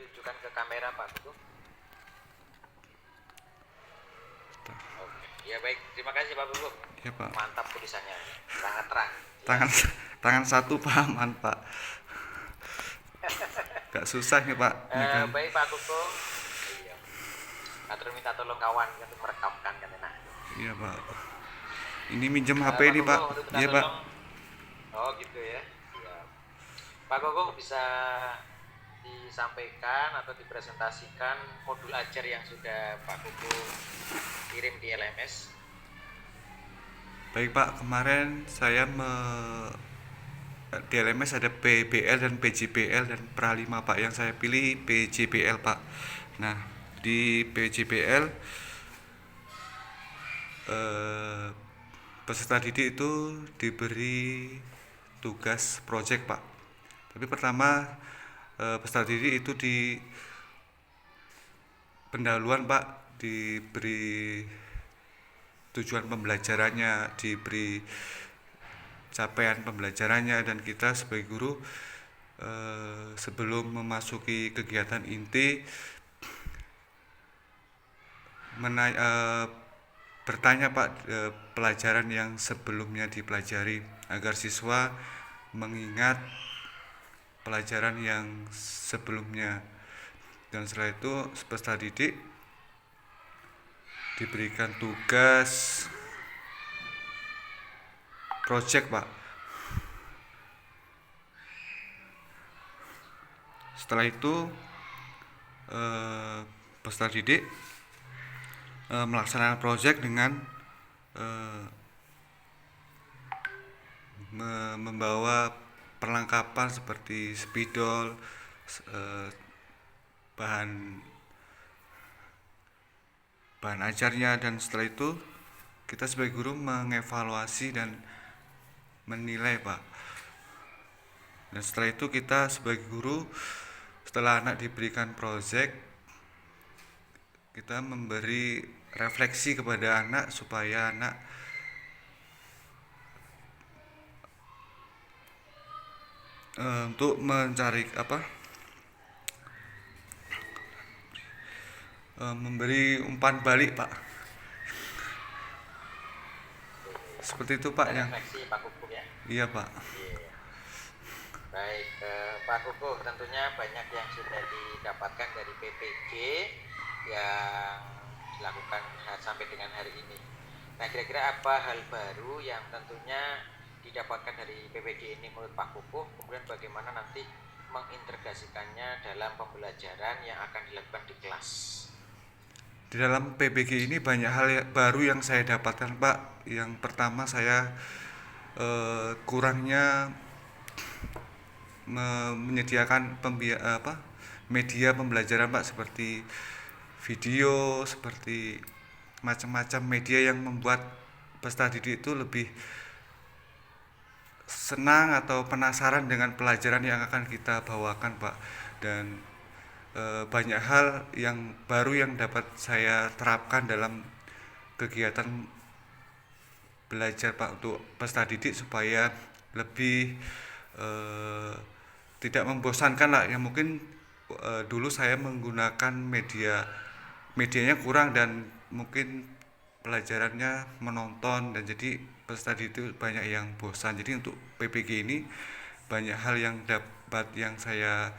ditujukan ke kamera Pak Kuku. Oke. Ya baik, terima kasih Pak Kuku. Ya Pak. Mantap tulisannya, sangat terang. Ya. Tangan tangan satu pahaman Pak. Gak susah nih Pak. Ini kan. Baik Pak Kuku. Iya. Atur minta tolong kawan untuk merekamkan kan nah. Iya Pak. Ini minjem HP Pak nih Kuku Pak. untuk minta Iya Pak. tolong. Oh gitu ya. Siap. Pak Kuku bisa disampaikan atau dipresentasikan modul ajar yang sudah Pak Kuku kirim di LMS. Baik Pak, kemarin saya di LMS ada PBL dan PJBL dan Pra 5 Pak. Yang saya pilih PJBL Pak. Nah, di PJBL eh, peserta didik itu diberi tugas project Pak. Tapi pertama peserta didik itu di pendahuluan Pak, diberi tujuan pembelajarannya, diberi capaian pembelajarannya, dan kita sebagai guru sebelum memasuki kegiatan inti bertanya Pak pelajaran yang sebelumnya dipelajari agar siswa mengingat pelajaran yang sebelumnya. Dan setelah itu peserta didik diberikan tugas project Pak. Setelah itu peserta didik melaksanakan project dengan membawa perlengkapan seperti spidol, bahan ajarnya, dan setelah itu kita sebagai guru mengevaluasi dan menilai Pak. Dan setelah itu kita sebagai guru, setelah anak diberikan project, kita memberi refleksi kepada anak supaya anak untuk mencari memberi umpan balik Pak. Seperti itu Pak. Yang Refleksi Pak Kuku ya. iya Pak. Iya. Baik, Pak Kuku, tentunya banyak yang sudah didapatkan dari PPG yang dilakukan sampai dengan hari ini. Nah, kira-kira apa hal baru yang tentunya didapatkan dari PPG ini menurut Pak Kuku, kemudian bagaimana nanti mengintegrasikannya dalam pembelajaran yang akan dilakukan di kelas? Di dalam PBG ini banyak hal baru yang saya dapatkan Pak. Yang pertama, saya kurangnya menyediakan media pembelajaran Pak, seperti video, seperti macam-macam media yang membuat peserta didik itu lebih senang atau penasaran dengan pelajaran yang akan kita bawakan Pak. Dan banyak hal yang baru yang dapat saya terapkan dalam kegiatan belajar Pak untuk peserta didik supaya lebih tidak membosankan lah. Yang mungkin dulu saya menggunakan medianya kurang dan mungkin pelajarannya menonton, dan jadi peserta didik itu banyak yang bosan. Jadi untuk PPG ini banyak hal yang dapat yang saya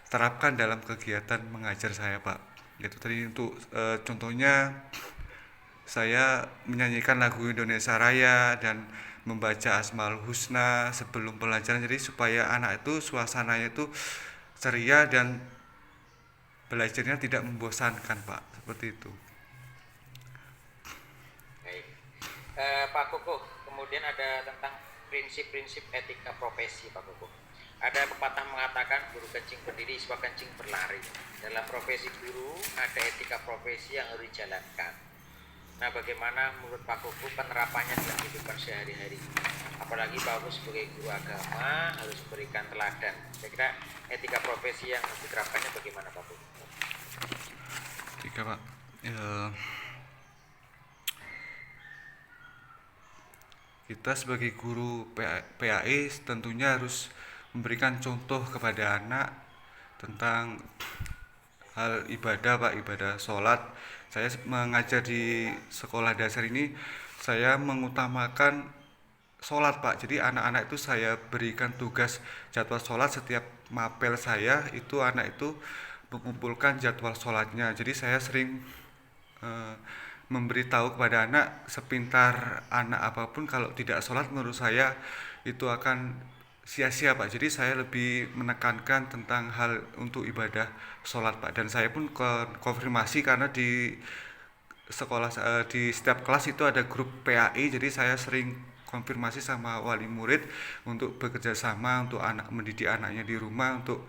terapkan dalam kegiatan mengajar saya Pak. Itu tadi untuk contohnya saya menyanyikan lagu Indonesia Raya dan membaca Asmaul Husna sebelum pelajaran, jadi supaya anak itu suasananya itu ceria dan belajarnya tidak membosankan Pak, seperti itu. Baik. Pak Kuku, kemudian ada tentang prinsip-prinsip etika profesi Pak Kuku. Ada pepatah mengatakan guru kencing berdiri, siswa kencing berlari. Dalam profesi guru ada etika profesi yang harus dijalankan. Nah, bagaimana menurut Pak Kuku penerapannya dalam kehidupan sehari-hari? Apalagi Pak Kuku sebagai guru agama harus memberikan teladan. Saya kira etika profesi yang harus diterapkannya bagaimana Pak Kuku? Tiga Pak. Kita sebagai guru PAE tentunya harus memberikan contoh kepada anak tentang hal ibadah Pak, ibadah sholat. Saya mengajar di sekolah dasar ini, saya mengutamakan sholat Pak. Jadi anak-anak itu saya berikan tugas jadwal sholat. Setiap mapel saya itu anak itu mengumpulkan jadwal sholatnya. Jadi saya sering eh, memberitahu kepada anak, sepintar anak apapun kalau tidak sholat menurut saya itu akan sia-sia Pak. Jadi saya lebih menekankan tentang hal untuk ibadah sholat Pak. Dan saya pun konfirmasi karena di sekolah di setiap kelas itu ada grup PAI, jadi saya sering konfirmasi sama wali murid untuk bekerja sama untuk anak, mendidik anaknya di rumah untuk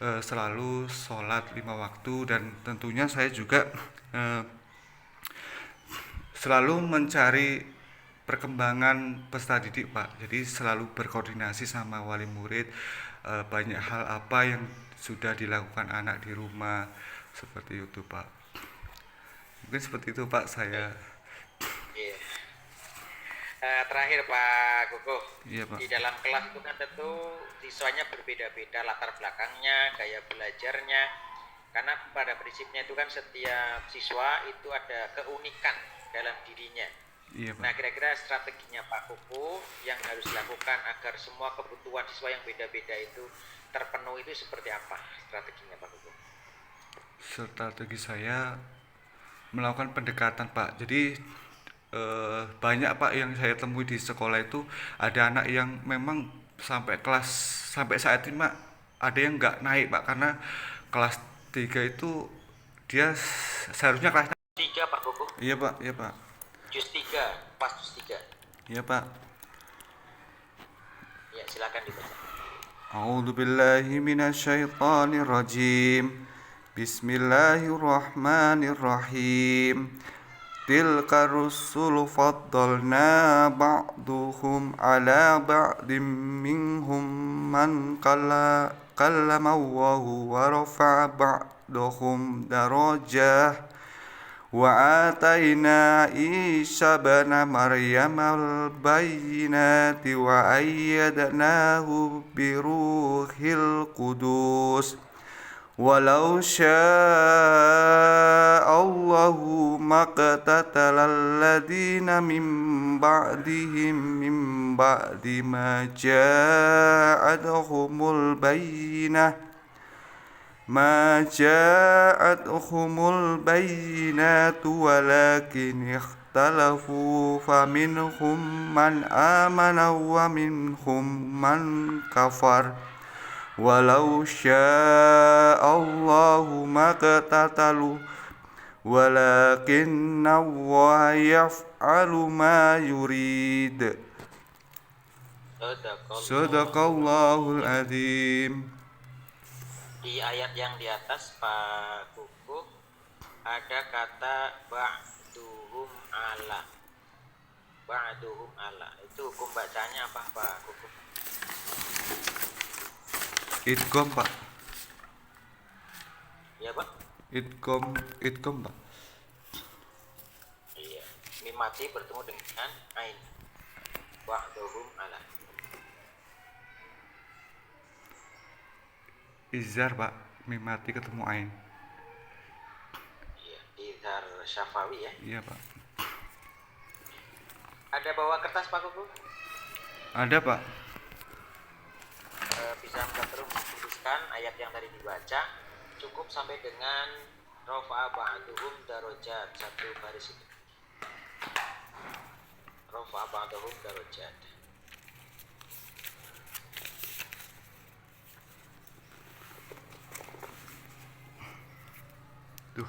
selalu sholat 5 waktu. Dan tentunya saya juga eh, selalu mencari perkembangan peserta didik Pak, jadi selalu berkoordinasi sama wali murid, banyak hal apa yang sudah dilakukan anak di rumah, seperti itu Pak. Mungkin seperti itu Pak saya. Iya. Terakhir Pak Koko, Iya Pak. di dalam kelas itu kan tentu siswanya berbeda-beda latar belakangnya, gaya belajarnya. Karena pada prinsipnya itu kan setiap siswa itu ada keunikan dalam dirinya. Iya Pak. Nah, kira-kira strateginya Pak Koko yang harus dilakukan agar semua kebutuhan siswa yang beda-beda itu terpenuhi itu seperti apa strateginya Pak Koko? Strategi saya melakukan pendekatan Pak. Jadi banyak Pak yang saya temui di sekolah itu, ada anak yang memang sampai kelas, sampai saat ini Pak, ada yang nggak naik Pak karena kelas 3 itu dia seharusnya kelas. 3 Pak Koko? Iya Pak, iya Pak. Jus 3, pas jus 3. Iya Pak. Ya, silakan dibaca. A'udzu billahi minasyaitonir rajim. Bismillahirrahmanirrahim. Tilka rusulu faddalna ba'duhum ala ba'dim minhum man kallama Allahu wa rafa'a ba'dahum darajah wa atayna Isa bana Maryam al-bayyinati wa ayyadnahu biruhil qudus walau sya'allahu maqtatalal ladina min ba'dihim min ba'di ma ja'atuhumul bayyinah ما جاءتهم البينات ولكن اختلفوا فمنهم من آمن ومنهم من كفر ولو شاء الله ما اقتتلوا ولكن الله يفعل ما يريد. صدق الله العظيم. Di ayat yang di atas Pak Kuku ada kata ba'duhum ala. Ba'duhum ala. Itu hukum bacanya apa Pak Kuku? Idgham Pak. Iya Pak? Idgham Pak. Iya. Mim mati bertemu dengan ain. Ba'duhum ala. Izhar Pak, mim mati ketemu ain. Iya, izhar syafawi ya. Iya Pak. Ada bawa kertas Pak Kuku? Ada Pak. Bisa minta terus tuliskan ayat yang tadi dibaca, cukup sampai dengan rafa'a ba'duhum darajat, satu baris itu. Rafa'a ba'duhum darajat. Duh,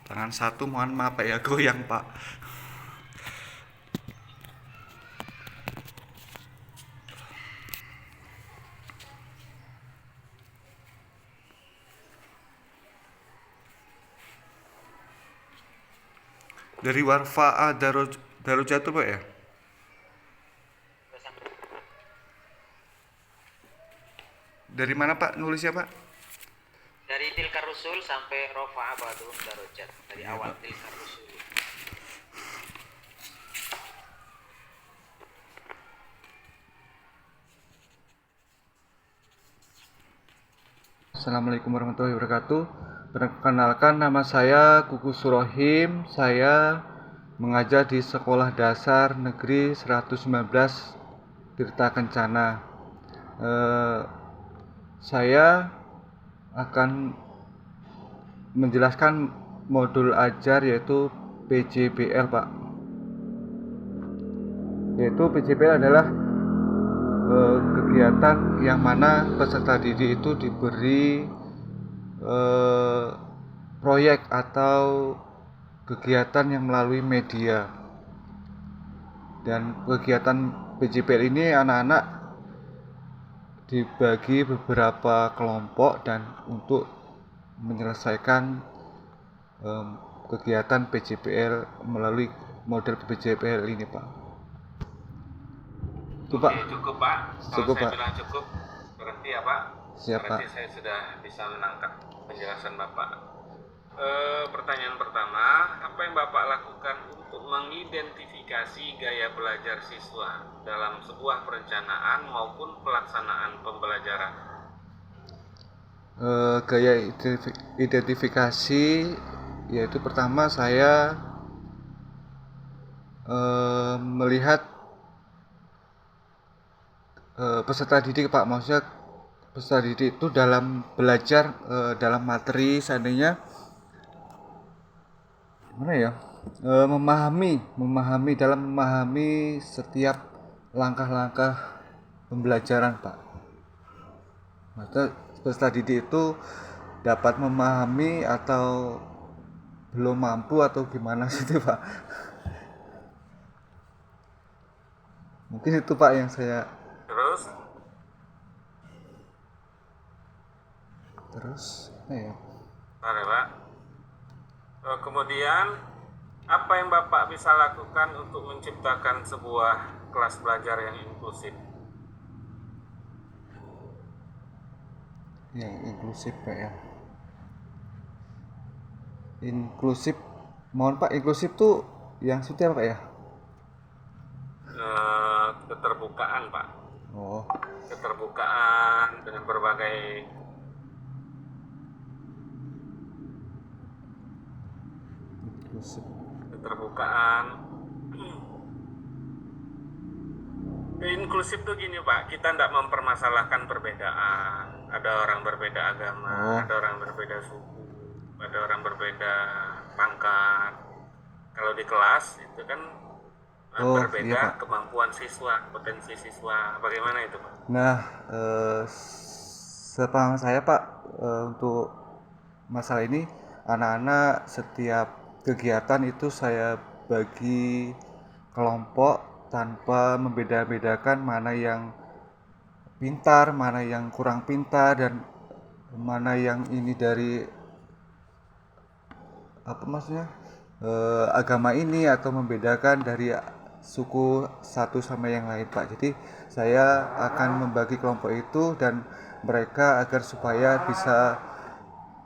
tangan satu mohon maaf Pak ya, goyang Pak. Dari warfa'a darajat itu Pak ya? Dari mana Pak nulisnya Pak? Dari tilkar rusul sampai rafa'a ba'duhum darajat, dari Iya, awal Pak. tilkar rusul. Assalamualaikum warahmatullahi wabarakatuh. Perkenalkan, nama saya Kuku Surohim. Saya mengajar di Sekolah Dasar Negeri 119 Tirta Kencana. Saya akan menjelaskan modul ajar yaitu PJBL, Pak. Yaitu PJBL adalah kegiatan yang mana peserta didik itu diberi proyek atau kegiatan yang melalui media. Dan kegiatan PJBL ini anak-anak dibagi beberapa kelompok dan untuk menyelesaikan kegiatan PJBL melalui model PJBL ini, Pak. Oke, cukup Pak. Cukup, Kalau saya Pak. bilang cukup, berhenti ya Pak. Siap, Berarti Pak. saya sudah bisa menangkap penjelasan Bapak. Pertanyaan pertama, apa yang Bapak lakukan untuk mengidentifikasi gaya belajar siswa dalam sebuah perencanaan maupun pelaksanaan pembelajaran? Gaya identifikasi yaitu pertama saya melihat peserta didik, Pak. Maksudnya peserta didik itu dalam belajar dalam materi, seandainya gimana ya, memahami setiap langkah-langkah pembelajaran, Pak. Maksudnya peserta didik itu dapat memahami atau belum mampu atau gimana gitu, Pak. Mungkin itu, Pak, yang saya Terus, apa ya? Oke Pak. Kemudian, apa yang Bapak bisa lakukan untuk menciptakan sebuah kelas belajar yang inklusif? Yang inklusif, Pak, ya. Inklusif, mohon Pak, inklusif tuh yang seperti apa, Pak, ya? Keterbukaan Pak. Oh, Keterbukaan dengan berbagai inklusif. keterbukaan. Inklusif tuh gini Pak, kita tidak mempermasalahkan perbedaan. Ada orang berbeda agama, ada orang berbeda suku, ada orang berbeda pangkat. Kalau di kelas itu kan berbeda iya, Pak. kemampuan siswa, potensi siswa. Bagaimana itu Pak? Nah, sepaham saya, Pak, untuk masalah ini anak-anak setiap kegiatan itu saya bagi kelompok tanpa membeda-bedakan mana yang pintar, mana yang kurang pintar, dan mana yang ini dari apa maksudnya agama ini, atau membedakan dari suku satu sama yang lain, Pak. Jadi saya akan membagi kelompok itu dan mereka agar supaya bisa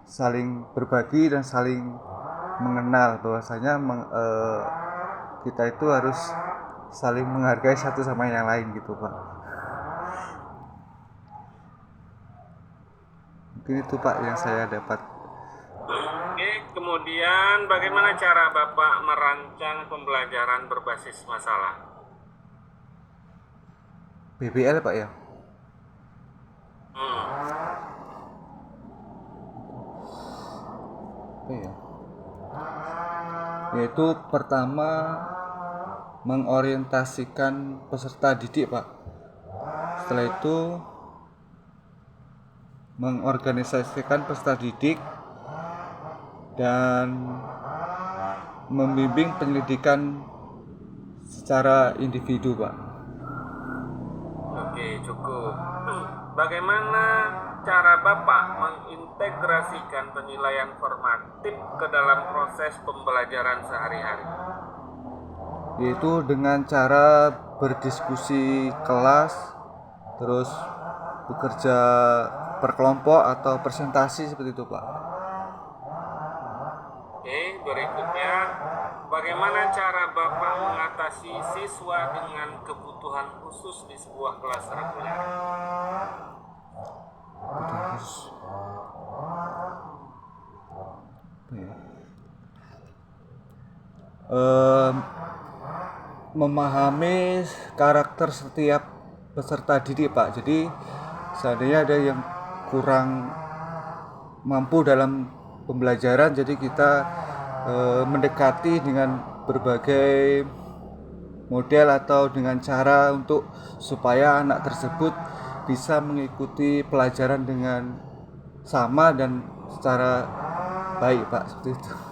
saling berbagi dan saling mengenal bahwasanya kita itu harus saling menghargai satu sama yang lain gitu, Pak. Mungkin itu, Pak, yang saya dapat. Oke, kemudian bagaimana cara Bapak merancang pembelajaran berbasis masalah? BBL, Pak, ya. Apa ya? Yaitu pertama mengorientasikan peserta didik, Pak. Setelah itu mengorganisasikan peserta didik dan membimbing penyelidikan secara individu, Pak. Oke, cukup. Bagaimana cara Bapak mengintegrasikan penilaian formatif ke dalam proses pembelajaran sehari-hari? Yaitu dengan cara berdiskusi kelas, terus bekerja per kelompok atau presentasi seperti itu, Pak. Oke, berikutnya, bagaimana cara Bapak mengatasi siswa dengan kebutuhan khusus di sebuah kelas reguler? Terus em, memahami karakter setiap peserta didik Pak. Jadi seandainya ada yang kurang mampu dalam pembelajaran, jadi kita mendekati dengan berbagai model atau dengan cara untuk supaya anak tersebut bisa mengikuti pelajaran dengan sama dan secara baik Pak, seperti itu.